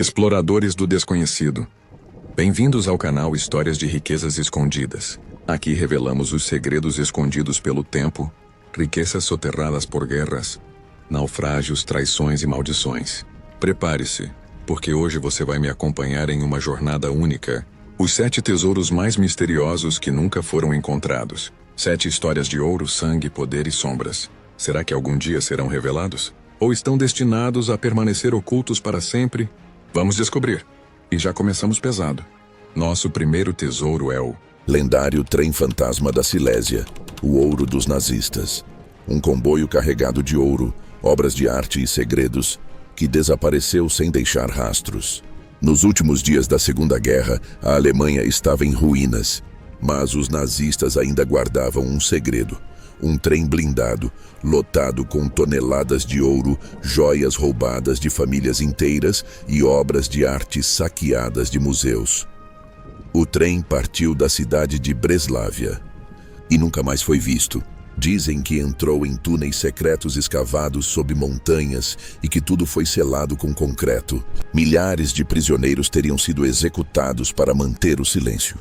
Exploradores do desconhecido. Bem-vindos ao canal Histórias de Riquezas Escondidas. Aqui revelamos os segredos escondidos pelo tempo, riquezas soterradas por guerras, naufrágios, traições e maldições. Prepare-se, porque hoje você vai me acompanhar em uma jornada única. Os 7 tesouros mais misteriosos que nunca foram encontrados. 7 histórias de ouro, sangue, poder e sombras. Será que algum dia serão revelados? Ou estão destinados a permanecer ocultos para sempre? Vamos descobrir. E já começamos pesado. Nosso primeiro tesouro é o lendário trem fantasma da Silésia, o ouro dos nazistas. Um comboio carregado de ouro, obras de arte e segredos, que desapareceu sem deixar rastros. Nos últimos dias da Segunda Guerra, a Alemanha estava em ruínas, mas os nazistas ainda guardavam um segredo. Um trem blindado, lotado com toneladas de ouro, joias roubadas de famílias inteiras e obras de arte saqueadas de museus. O trem partiu da cidade de Breslávia e nunca mais foi visto. Dizem que entrou em túneis secretos escavados sob montanhas e que tudo foi selado com concreto. Milhares de prisioneiros teriam sido executados para manter o silêncio.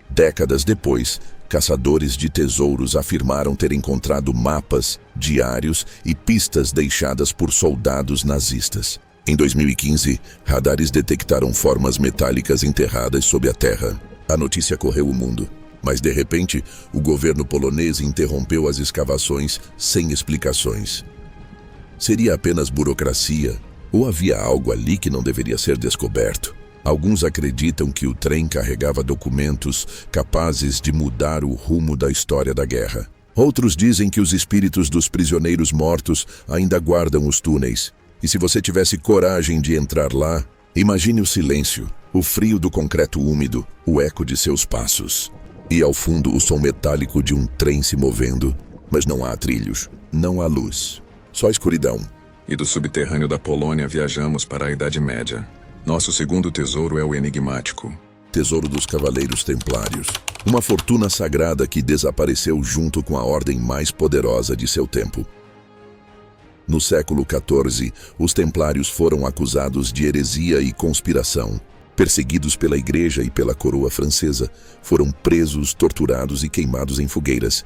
Décadas depois, caçadores de tesouros afirmaram ter encontrado mapas, diários e pistas deixadas por soldados nazistas. Em 2015, radares detectaram formas metálicas enterradas sob a terra. A notícia correu o mundo, mas de repente, o governo polonês interrompeu as escavações sem explicações. Seria apenas burocracia, ou havia algo ali que não deveria ser descoberto? Alguns acreditam que o trem carregava documentos capazes de mudar o rumo da história da guerra. Outros dizem que os espíritos dos prisioneiros mortos ainda guardam os túneis. E se você tivesse coragem de entrar lá, imagine o silêncio, o frio do concreto úmido, o eco de seus passos. E ao fundo o som metálico de um trem se movendo. Mas não há trilhos, não há luz, só escuridão. E do subterrâneo da Polônia viajamos para a Idade Média. Nosso segundo tesouro é o enigmático Tesouro dos Cavaleiros Templários. Uma fortuna sagrada que desapareceu junto com a ordem mais poderosa de seu tempo. No século XIV, os templários foram acusados de heresia e conspiração. Perseguidos pela igreja e pela coroa francesa, foram presos, torturados e queimados em fogueiras.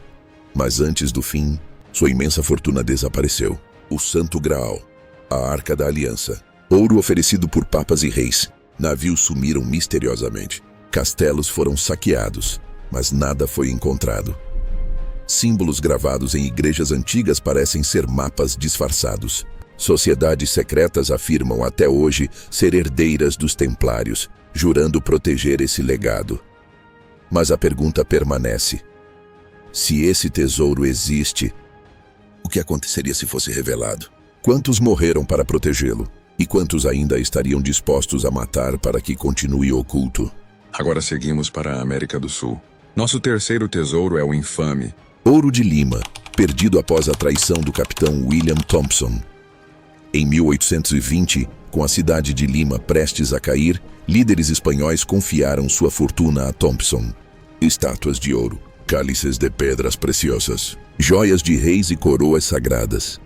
Mas antes do fim, sua imensa fortuna desapareceu. O Santo Graal, a Arca da Aliança, ouro oferecido por papas e reis. Navios sumiram misteriosamente. Castelos foram saqueados, mas nada foi encontrado. Símbolos gravados em igrejas antigas parecem ser mapas disfarçados. Sociedades secretas afirmam até hoje ser herdeiras dos templários, jurando proteger esse legado. Mas a pergunta permanece: se esse tesouro existe, o que aconteceria se fosse revelado? Quantos morreram para protegê-lo? E quantos ainda estariam dispostos a matar para que continue oculto? Agora seguimos para a América do Sul. Nosso terceiro tesouro é o infame Ouro de Lima, perdido após a traição do capitão William Thompson. Em 1820, com a cidade de Lima prestes a cair, líderes espanhóis confiaram sua fortuna a Thompson. Estátuas de ouro, cálices de pedras preciosas, joias de reis e coroas sagradas.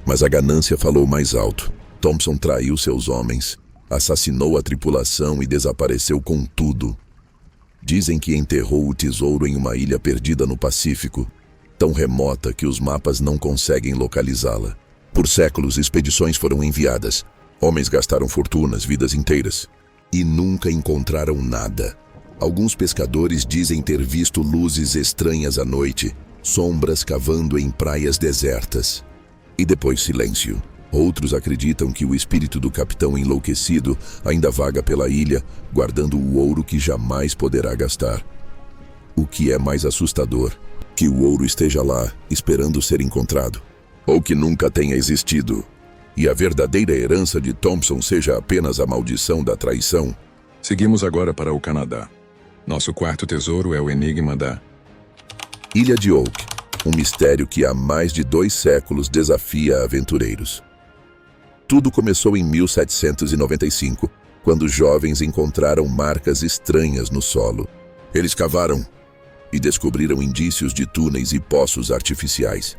Mas a ganância falou mais alto. Thompson traiu seus homens, assassinou a tripulação e desapareceu com tudo. Dizem que enterrou o tesouro em uma ilha perdida no Pacífico, tão remota que os mapas não conseguem localizá-la. Por séculos, expedições foram enviadas. Homens gastaram fortunas, vidas inteiras, e nunca encontraram nada. Alguns pescadores dizem ter visto luzes estranhas à noite, sombras cavando em praias desertas. E depois silêncio. Outros acreditam que o espírito do capitão enlouquecido ainda vaga pela ilha, guardando o ouro que jamais poderá gastar. O que é mais assustador, que o ouro esteja lá, esperando ser encontrado, ou que nunca tenha existido, e a verdadeira herança de Thompson seja apenas a maldição da traição. Seguimos agora para o Canadá. Nosso quarto tesouro é o enigma da Ilha de Oak, um mistério que há mais de 2 séculos desafia aventureiros. Tudo começou em 1795, quando jovens encontraram marcas estranhas no solo. Eles cavaram e descobriram indícios de túneis e poços artificiais.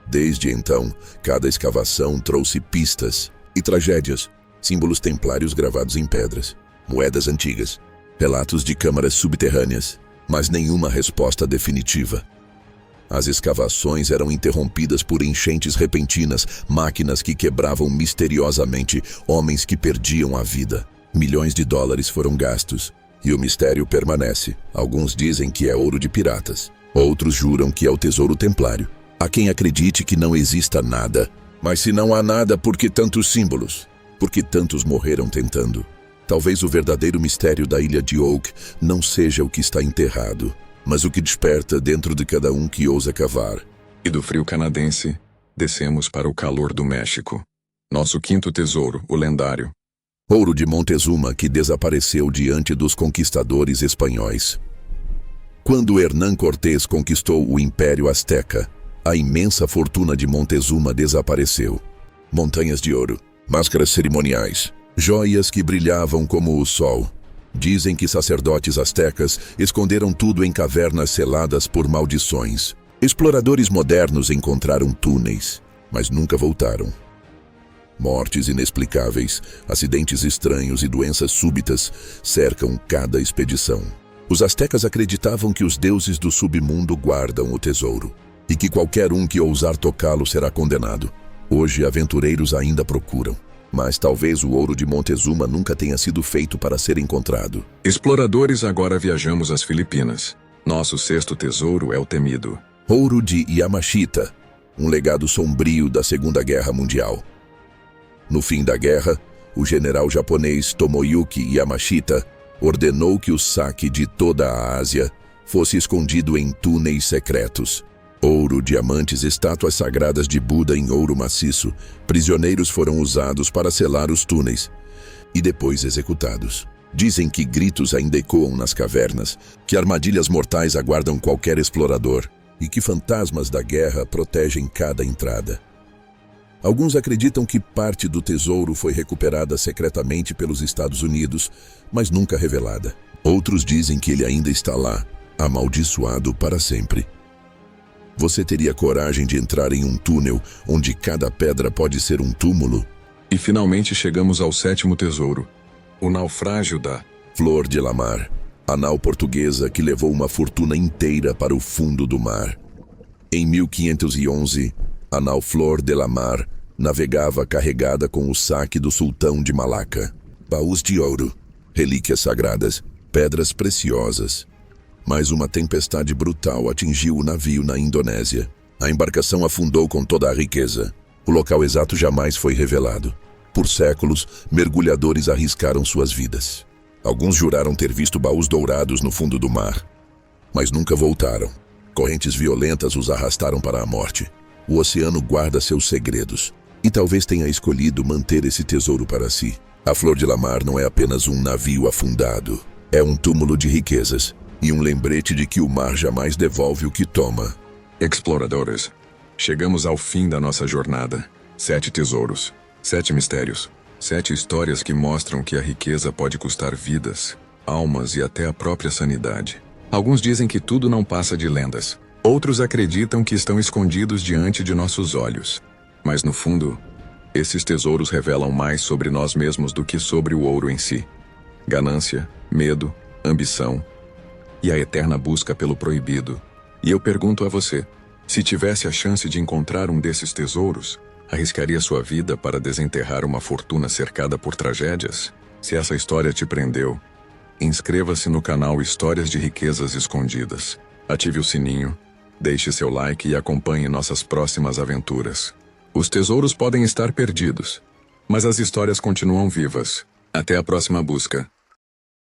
Desde então, cada escavação trouxe pistas e tragédias. símbolos templários gravados em pedras, moedas antigas, relatos de câmaras subterrâneas, mas nenhuma resposta definitiva. As escavações eram interrompidas por enchentes repentinas, máquinas que quebravam misteriosamente, homens que perdiam a vida. Milhões de dólares foram gastos, e o mistério permanece. Alguns dizem que é ouro de piratas, outros juram que é o tesouro templário. Há quem acredite que não exista nada. Mas se não há nada, por que tantos símbolos? Por que tantos morreram tentando? Talvez o verdadeiro mistério da ilha de Oak não seja o que está enterrado, mas o que desperta dentro de cada um que ousa cavar. E do frio canadense, descemos para o calor do México. Nosso quinto tesouro, o lendário Ouro de Montezuma, que desapareceu diante dos conquistadores espanhóis. Quando Hernán Cortés conquistou o Império Azteca, a imensa fortuna de Montezuma desapareceu. Montanhas de ouro, máscaras cerimoniais, joias que brilhavam como o sol. Dizem que sacerdotes astecas esconderam tudo em cavernas seladas por maldições. Exploradores modernos encontraram túneis, mas nunca voltaram. Mortes inexplicáveis, acidentes estranhos e doenças súbitas cercam cada expedição. Os astecas acreditavam que os deuses do submundo guardam o tesouro, e que qualquer um que ousar tocá-lo será condenado. Hoje, aventureiros ainda procuram, mas talvez o ouro de Montezuma nunca tenha sido feito para ser encontrado. Exploradores, agora viajamos às Filipinas. Nosso sexto tesouro é o temido Ouro de Yamashita, um legado sombrio da Segunda Guerra Mundial. No fim da guerra, o general japonês Tomoyuki Yamashita ordenou que o saque de toda a Ásia fosse escondido em túneis secretos. Ouro, diamantes, estátuas sagradas de Buda em ouro maciço, prisioneiros foram usados para selar os túneis e depois executados. Dizem que gritos ainda ecoam nas cavernas, que armadilhas mortais aguardam qualquer explorador e que fantasmas da guerra protegem cada entrada. Alguns acreditam que parte do tesouro foi recuperada secretamente pelos Estados Unidos, mas nunca revelada. Outros dizem que ele ainda está lá, amaldiçoado para sempre. Você teria coragem de entrar em um túnel onde cada pedra pode ser um túmulo? E finalmente chegamos ao sétimo tesouro, o naufrágio da Flor de la Mar, a nau portuguesa que levou uma fortuna inteira para o fundo do mar. Em 1511, a nau Flor de la Mar navegava carregada com o saque do sultão de Malaca. Baús de ouro, relíquias sagradas, pedras preciosas. Mas uma tempestade brutal atingiu o navio na Indonésia. A embarcação afundou com toda a riqueza. O local exato jamais foi revelado. Por séculos, mergulhadores arriscaram suas vidas. Alguns juraram ter visto baús dourados no fundo do mar, mas nunca voltaram. Correntes violentas os arrastaram para a morte. O oceano guarda seus segredos, e talvez tenha escolhido manter esse tesouro para si. A Flor de la Mar não é apenas um navio afundado. É um túmulo de riquezas, e um lembrete de que o mar jamais devolve o que toma. Exploradores, chegamos ao fim da nossa jornada. 7 tesouros, 7 mistérios, 7 histórias que mostram que a riqueza pode custar vidas, almas e até a própria sanidade. Alguns dizem que tudo não passa de lendas. Outros acreditam que estão escondidos diante de nossos olhos. Mas no fundo, esses tesouros revelam mais sobre nós mesmos do que sobre o ouro em si. Ganância, medo, ambição e a eterna busca pelo proibido. E eu pergunto a você, se tivesse a chance de encontrar um desses tesouros, arriscaria sua vida para desenterrar uma fortuna cercada por tragédias? Se essa história te prendeu, inscreva-se no canal Histórias de Riquezas Escondidas. Ative o sininho, deixe seu like e acompanhe nossas próximas aventuras. Os tesouros podem estar perdidos, mas as histórias continuam vivas. Até a próxima busca.